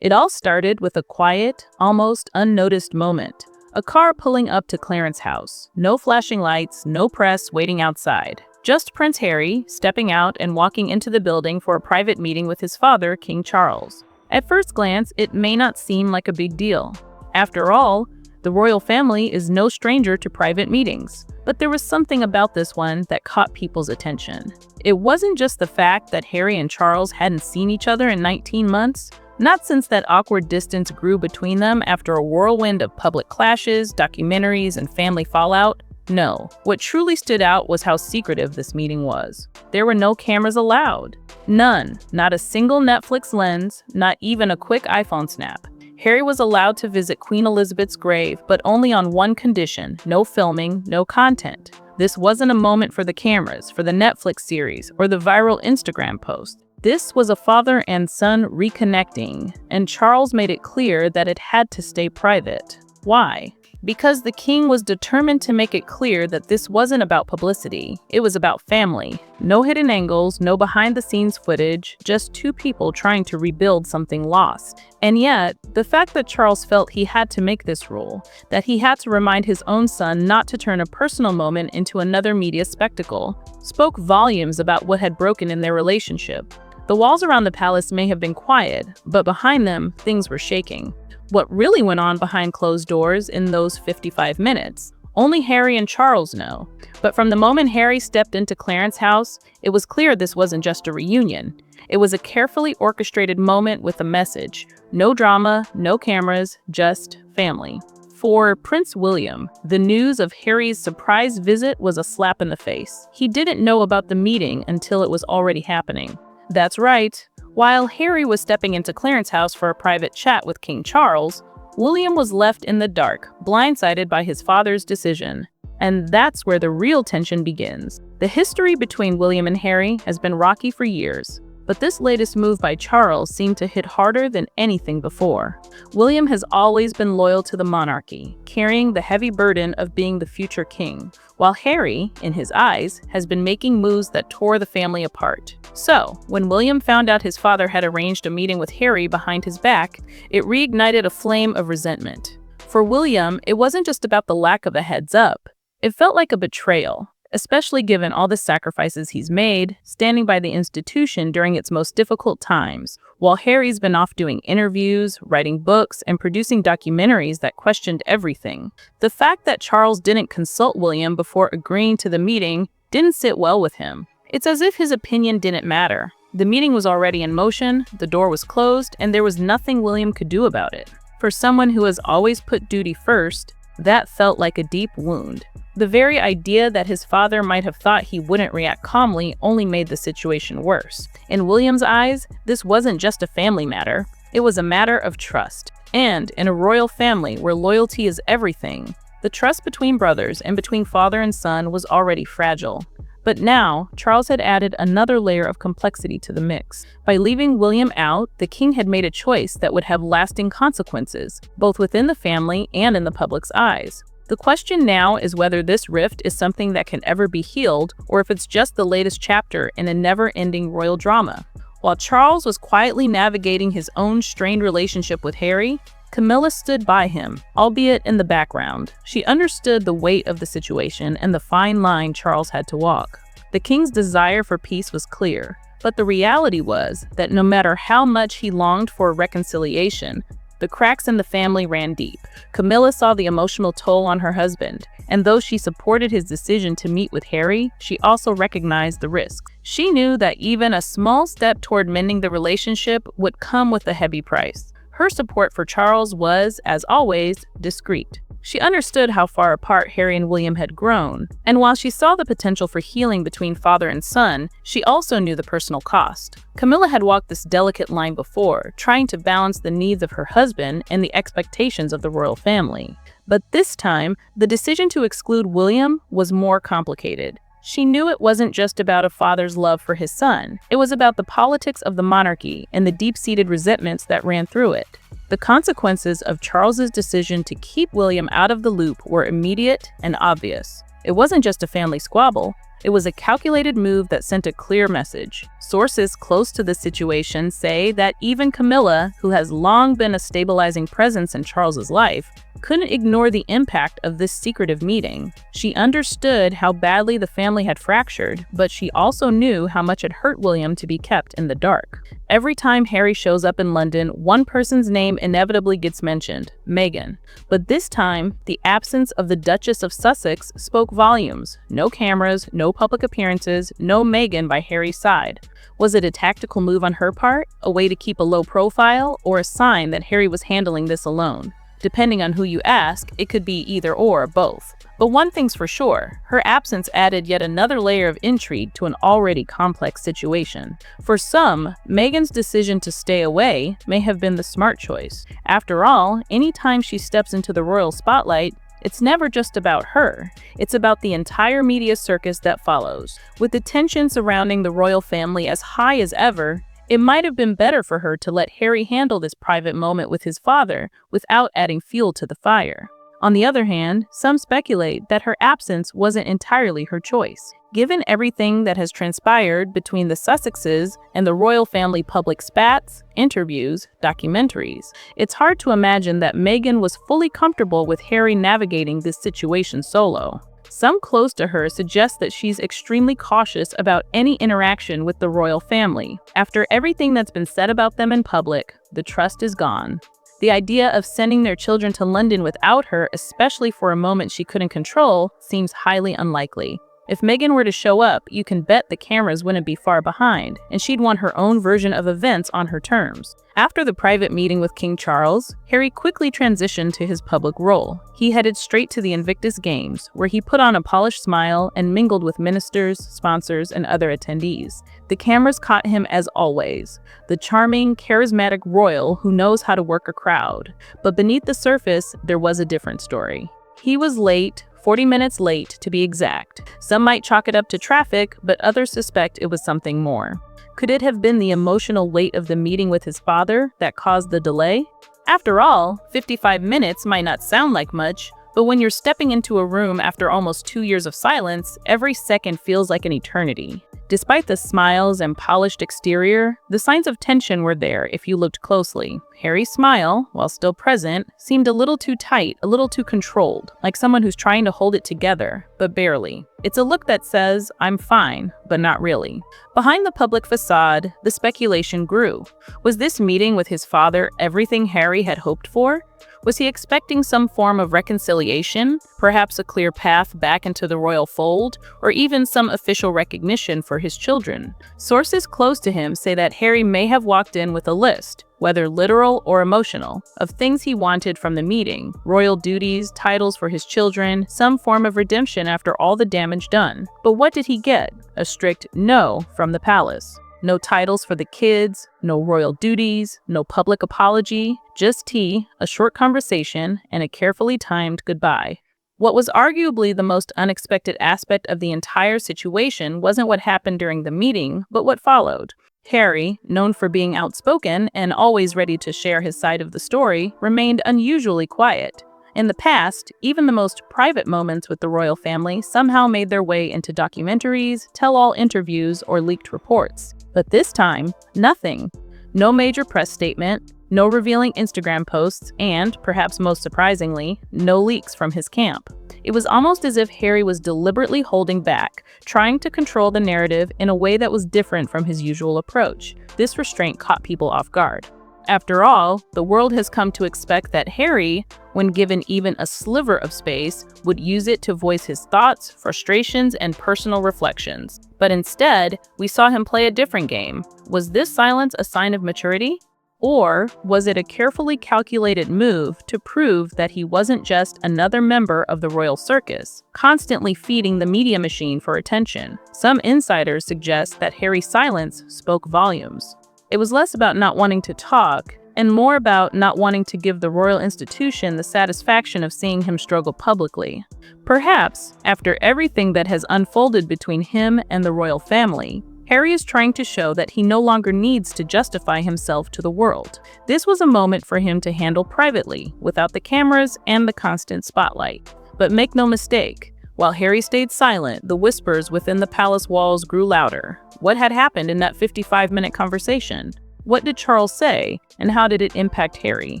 It all started with a quiet, almost unnoticed moment. A car pulling up to Clarence House. No flashing lights, no press waiting outside. Just Prince Harry stepping out and walking into the building for a private meeting with his father, King Charles. At first glance, it may not seem like a big deal. After all, the royal family is no stranger to private meetings. But there was something about this one that caught people's attention. It wasn't just the fact that Harry and Charles hadn't seen each other in 19 months. Not since that awkward distance grew between them after a whirlwind of public clashes, documentaries, and family fallout. No, what truly stood out was how secretive this meeting was. There were no cameras allowed. None. Not a single Netflix lens, not even a quick iPhone snap. Harry was allowed to visit Queen Elizabeth's grave, but only on one condition: no filming, no content. This wasn't a moment for the cameras, for the Netflix series, or the viral Instagram post. This was a father and son reconnecting, and Charles made it clear that it had to stay private. Why? Because the king was determined to make it clear that this wasn't about publicity. It was about family. No hidden angles, no behind-the-scenes footage, just two people trying to rebuild something lost. And yet, the fact that Charles felt he had to make this rule, that he had to remind his own son not to turn a personal moment into another media spectacle, spoke volumes about what had broken in their relationship. The walls around the palace may have been quiet, but behind them, things were shaking. What really went on behind closed doors in those 55 minutes, only Harry and Charles know. But from the moment Harry stepped into Clarence House, it was clear this wasn't just a reunion. It was a carefully orchestrated moment with a message. No drama, no cameras, just family. For Prince William, the news of Harry's surprise visit was a slap in the face. He didn't know about the meeting until it was already happening. That's right. While Harry was stepping into Clarence House for a private chat with King Charles, William was left in the dark, blindsided by his father's decision. And that's where the real tension begins. The history between William and Harry has been rocky for years, but this latest move by Charles seemed to hit harder than anything before. William has always been loyal to the monarchy, carrying the heavy burden of being the future king, while Harry, in his eyes, has been making moves that tore the family apart. So, when William found out his father had arranged a meeting with Harry behind his back, it reignited a flame of resentment. For William, it wasn't just about the lack of a heads up. It felt like a betrayal, especially given all the sacrifices he's made, standing by the institution during its most difficult times, while Harry's been off doing interviews, writing books, and producing documentaries that questioned everything. The fact that Charles didn't consult William before agreeing to the meeting didn't sit well with him. It's as if his opinion didn't matter. The meeting was already in motion, the door was closed, and there was nothing William could do about it. For someone who has always put duty first, that felt like a deep wound. The very idea that his father might have thought he wouldn't react calmly only made the situation worse. In William's eyes, this wasn't just a family matter, it was a matter of trust. And in a royal family where loyalty is everything, the trust between brothers and between father and son was already fragile. But now, Charles had added another layer of complexity to the mix. By leaving William out, the king had made a choice that would have lasting consequences, both within the family and in the public's eyes. The question now is whether this rift is something that can ever be healed, or if it's just the latest chapter in a never-ending royal drama. While Charles was quietly navigating his own strained relationship with Harry, Camilla stood by him, albeit in the background. She understood the weight of the situation and the fine line Charles had to walk. The king's desire for peace was clear, but the reality was that no matter how much he longed for reconciliation, the cracks in the family ran deep. Camilla saw the emotional toll on her husband, and though she supported his decision to meet with Harry, she also recognized the risk. She knew that even a small step toward mending the relationship would come with a heavy price. Her support for Charles was, as always, discreet. She understood how far apart Harry and William had grown, and while she saw the potential for healing between father and son, she also knew the personal cost. Camilla had walked this delicate line before, trying to balance the needs of her husband and the expectations of the royal family. But this time, the decision to exclude William was more complicated. She knew it wasn't just about a father's love for his son. It was about the politics of the monarchy and the deep-seated resentments that ran through it. The consequences of Charles's decision to keep William out of the loop were immediate and obvious. It wasn't just a family squabble. It was a calculated move that sent a clear message. Sources close to the situation say that even Camilla, who has long been a stabilizing presence in Charles's life, couldn't ignore the impact of this secretive meeting. She understood how badly the family had fractured, but she also knew how much it hurt William to be kept in the dark. Every time Harry shows up in London, one person's name inevitably gets mentioned, Meghan. But this time, the absence of the Duchess of Sussex spoke volumes. No cameras, no public appearances, no Meghan by Harry's side. Was it a tactical move on her part, a way to keep a low profile, or a sign that Harry was handling this alone? Depending on who you ask, it could be either or both. But one thing's for sure, her absence added yet another layer of intrigue to an already complex situation. For some, Meghan's decision to stay away may have been the smart choice. After all, anytime she steps into the royal spotlight, it's never just about her. It's about the entire media circus that follows. With the tension surrounding the royal family as high as ever, it might have been better for her to let Harry handle this private moment with his father without adding fuel to the fire. On the other hand, some speculate that her absence wasn't entirely her choice. Given everything that has transpired between the Sussexes and the royal family public spats, interviews, documentaries, it's hard to imagine that Meghan was fully comfortable with Harry navigating this situation solo. Some close to her suggest that she's extremely cautious about any interaction with the royal family. After everything that's been said about them in public, the trust is gone. The idea of sending their children to London without her, especially for a moment she couldn't control, seems highly unlikely. If Meghan were to show up, you can bet the cameras wouldn't be far behind, and she'd want her own version of events on her terms. After the private meeting with King Charles, Harry quickly transitioned to his public role. He headed straight to the Invictus Games, where he put on a polished smile and mingled with ministers, sponsors, and other attendees. The cameras caught him as always, the charming, charismatic royal who knows how to work a crowd. But beneath the surface, there was a different story. He was late, 40 minutes late to be exact. Some might chalk it up to traffic, but others suspect it was something more. Could it have been the emotional weight of the meeting with his father that caused the delay? After all, 55 minutes might not sound like much, but when you're stepping into a room after almost 2 years of silence, every second feels like an eternity. Despite the smiles and polished exterior, the signs of tension were there if you looked closely. Harry's smile, while still present, seemed a little too tight, a little too controlled, like someone who's trying to hold it together, but barely. It's a look that says, "I'm fine, but not really." Behind the public facade, the speculation grew. Was this meeting with his father everything Harry had hoped for? Was he expecting some form of reconciliation, perhaps a clear path back into the royal fold, or even some official recognition for his children? Sources close to him say that Harry may have walked in with a list, whether literal or emotional, of things he wanted from the meeting: royal duties, titles for his children, some form of redemption after all the damage done. But what did he get? A strict no from the palace. No titles for the kids, no royal duties, no public apology, just tea, a short conversation, and a carefully timed goodbye. What was arguably the most unexpected aspect of the entire situation wasn't what happened during the meeting, but what followed. Harry, known for being outspoken and always ready to share his side of the story, remained unusually quiet. In the past, even the most private moments with the royal family somehow made their way into documentaries, tell-all interviews, or leaked reports. But this time, nothing. No major press statement, no revealing Instagram posts, and, perhaps most surprisingly, no leaks from his camp. It was almost as if Harry was deliberately holding back, trying to control the narrative in a way that was different from his usual approach. This restraint caught people off guard. After all, the world has come to expect that Harry, when given even a sliver of space, would use it to voice his thoughts, frustrations, and personal reflections. But instead, we saw him play a different game. Was this silence a sign of maturity? Or was it a carefully calculated move to prove that he wasn't just another member of the royal circus, constantly feeding the media machine for attention? Some insiders suggest that Harry's silence spoke volumes. It was less about not wanting to talk, and more about not wanting to give the royal institution the satisfaction of seeing him struggle publicly. Perhaps, after everything that has unfolded between him and the royal family, Harry is trying to show that he no longer needs to justify himself to the world. This was a moment for him to handle privately, without the cameras and the constant spotlight. But make no mistake, While Harry stayed silent, the whispers within the palace walls grew louder. What had happened in that 55-minute conversation? What did Charles say, and how did it impact Harry?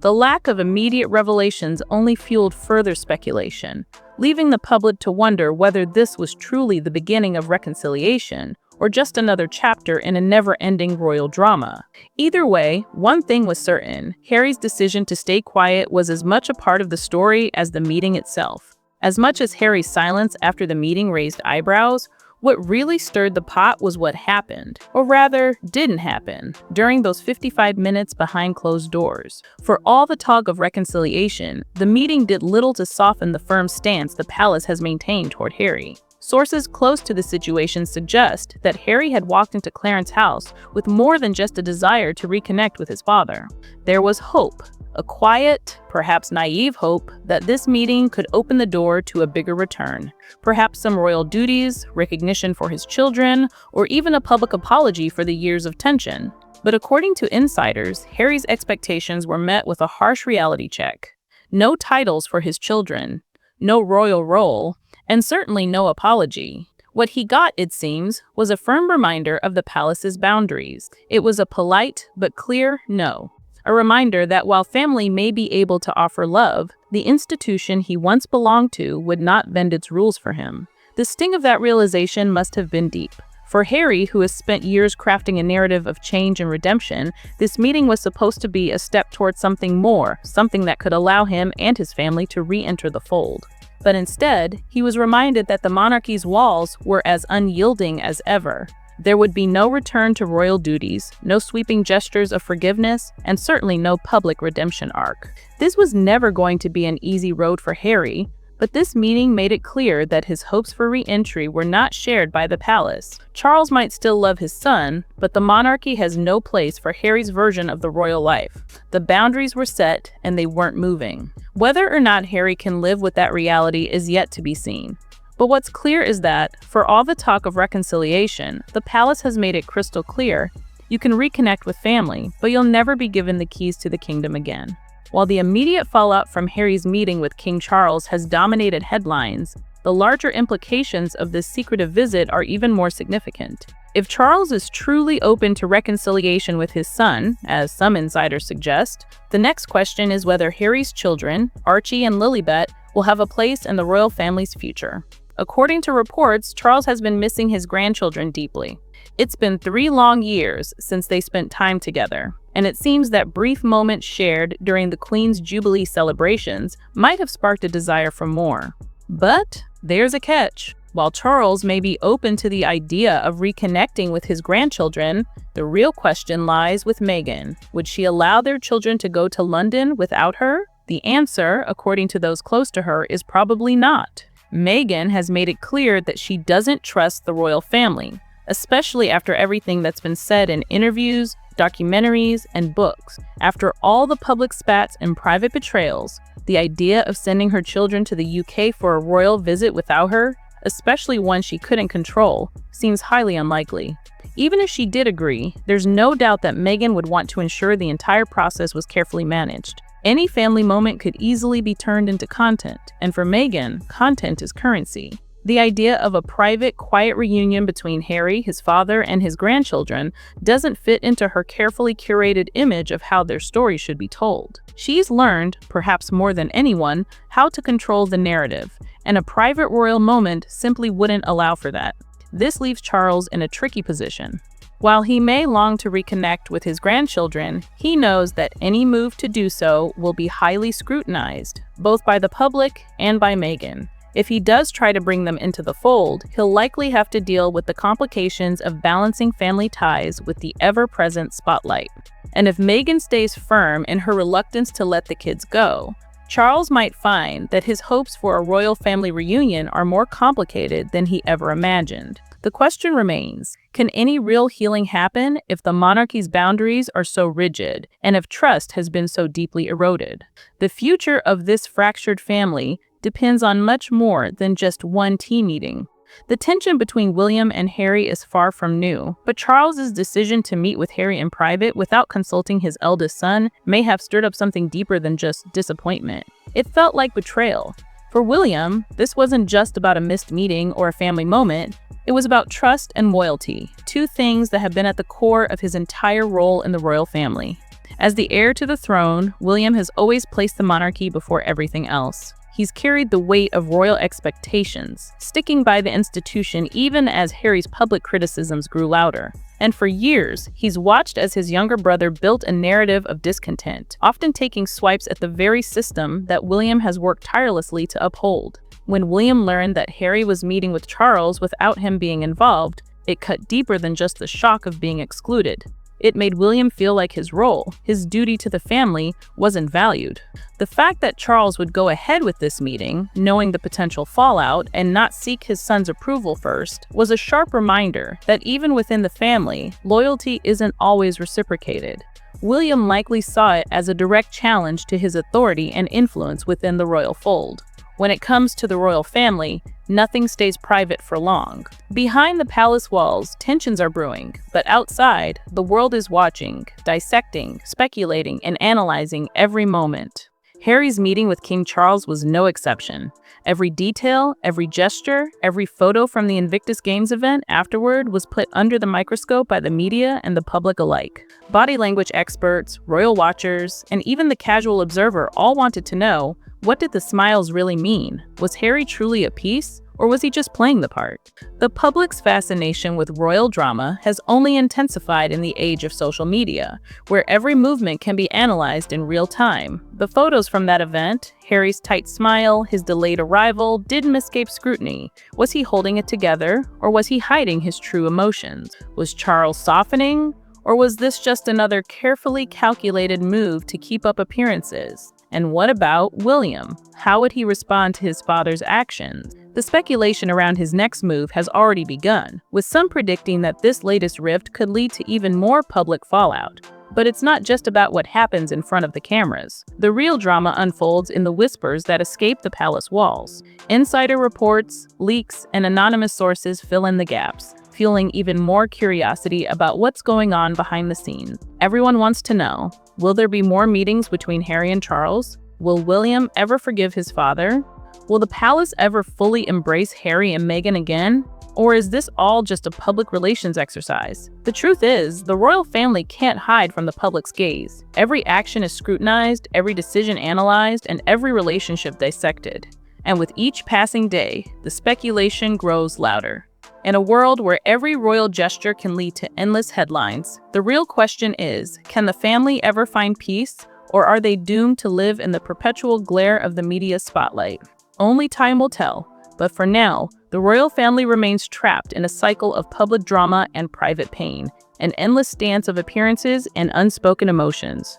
The lack of immediate revelations only fueled further speculation, leaving the public to wonder whether this was truly the beginning of reconciliation or just another chapter in a never-ending royal drama. Either way, one thing was certain: Harry's decision to stay quiet was as much a part of the story as the meeting itself. As much as Harry's silence after the meeting raised eyebrows, what really stirred the pot was what happened, or rather, didn't happen, during those 55 minutes behind closed doors. For all the talk of reconciliation, the meeting did little to soften the firm stance the palace has maintained toward Harry. Sources close to the situation suggest that Harry had walked into Clarence House with more than just a desire to reconnect with his father. There was hope, a quiet, perhaps naive hope that this meeting could open the door to a bigger return. Perhaps some royal duties, recognition for his children, or even a public apology for the years of tension. But according to insiders, Harry's expectations were met with a harsh reality check. No titles for his children, no royal role, and certainly no apology. What he got, it seems, was a firm reminder of the palace's boundaries. It was a polite but clear no. A reminder that while family may be able to offer love, the institution he once belonged to would not bend its rules for him. The sting of that realization must have been deep. For Harry, who has spent years crafting a narrative of change and redemption, this meeting was supposed to be a step towards something more, something that could allow him and his family to re-enter the fold. But instead, he was reminded that the monarchy's walls were as unyielding as ever. There would be no return to royal duties, no sweeping gestures of forgiveness, and certainly no public redemption arc. This was never going to be an easy road for Harry, but this meeting made it clear that his hopes for re-entry were not shared by the palace. Charles might still love his son, but the monarchy has no place for Harry's version of the royal life. The boundaries were set, and they weren't moving. Whether or not Harry can live with that reality is yet to be seen. But what's clear is that, for all the talk of reconciliation, the palace has made it crystal clear: you can reconnect with family, but you'll never be given the keys to the kingdom again. While the immediate fallout from Harry's meeting with King Charles has dominated headlines, the larger implications of this secretive visit are even more significant. If Charles is truly open to reconciliation with his son, as some insiders suggest, the next question is whether Harry's children, Archie and Lilibet, will have a place in the royal family's future. According to reports, Charles has been missing his grandchildren deeply. It's been 3 long years since they spent time together, and it seems that brief moments shared during the Queen's Jubilee celebrations might have sparked a desire for more. But there's a catch. While Charles may be open to the idea of reconnecting with his grandchildren, the real question lies with Meghan. Would she allow their children to go to London without her? The answer, according to those close to her, is probably not. Meghan has made it clear that she doesn't trust the royal family, especially after everything that's been said in interviews, documentaries, and books. After all the public spats and private betrayals, the idea of sending her children to the UK for a royal visit without her, especially one she couldn't control, seems highly unlikely. Even if she did agree, there's no doubt that Meghan would want to ensure the entire process was carefully managed. Any family moment could easily be turned into content, and for Meghan, content is currency. The idea of a private, quiet reunion between Harry, his father, and his grandchildren doesn't fit into her carefully curated image of how their story should be told. She's learned, perhaps more than anyone, how to control the narrative, and a private royal moment simply wouldn't allow for that. This leaves Charles in a tricky position. While he may long to reconnect with his grandchildren, he knows that any move to do so will be highly scrutinized, both by the public and by Meghan. If he does try to bring them into the fold, he'll likely have to deal with the complications of balancing family ties with the ever-present spotlight. And if Meghan stays firm in her reluctance to let the kids go, Charles might find that his hopes for a royal family reunion are more complicated than he ever imagined. The question remains, can any real healing happen if the monarchy's boundaries are so rigid and if trust has been so deeply eroded? The future of this fractured family depends on much more than just one tea meeting. The tension between William and Harry is far from new, but Charles's decision to meet with Harry in private without consulting his eldest son may have stirred up something deeper than just disappointment. It felt like betrayal. For William, this wasn't just about a missed meeting or a family moment. It was about trust and loyalty, two things that have been at the core of his entire role in the royal family. As the heir to the throne, William has always placed the monarchy before everything else. He's carried the weight of royal expectations, sticking by the institution even as Harry's public criticisms grew louder. And for years, he's watched as his younger brother built a narrative of discontent, often taking swipes at the very system that William has worked tirelessly to uphold. When William learned that Harry was meeting with Charles without him being involved, it cut deeper than just the shock of being excluded. It made William feel like his role, his duty to the family, wasn't valued. The fact that Charles would go ahead with this meeting, knowing the potential fallout, and not seek his son's approval first, was a sharp reminder that even within the family, loyalty isn't always reciprocated. William likely saw it as a direct challenge to his authority and influence within the royal fold. When it comes to the royal family, nothing stays private for long. Behind the palace walls, tensions are brewing, but outside, the world is watching, dissecting, speculating, and analyzing every moment. Harry's meeting with King Charles was no exception. Every detail, every gesture, every photo from the Invictus Games event afterward was put under the microscope by the media and the public alike. Body language experts, royal watchers, and even the casual observer all wanted to know, what did the smiles really mean? Was Harry truly at peace, or was he just playing the part? The public's fascination with royal drama has only intensified in the age of social media, where every movement can be analyzed in real time. The photos from that event, Harry's tight smile, his delayed arrival, didn't escape scrutiny. Was he holding it together, or was he hiding his true emotions? Was Charles softening, or was this just another carefully calculated move to keep up appearances? And what about William? How would he respond to his father's actions? The speculation around his next move has already begun, with some predicting that this latest rift could lead to even more public fallout. But it's not just about what happens in front of the cameras. The real drama unfolds in the whispers that escape the palace walls. Insider reports, leaks, and anonymous sources fill in the gaps, fueling even more curiosity about what's going on behind the scenes. Everyone wants to know, will there be more meetings between Harry and Charles? Will William ever forgive his father? Will the palace ever fully embrace Harry and Meghan again? Or is this all just a public relations exercise? The truth is, the royal family can't hide from the public's gaze. Every action is scrutinized, every decision analyzed, and every relationship dissected. And with each passing day, the speculation grows louder. In a world where every royal gesture can lead to endless headlines, the real question is, can the family ever find peace, or are they doomed to live in the perpetual glare of the media spotlight? Only time will tell, but for now, the royal family remains trapped in a cycle of public drama and private pain, an endless dance of appearances and unspoken emotions.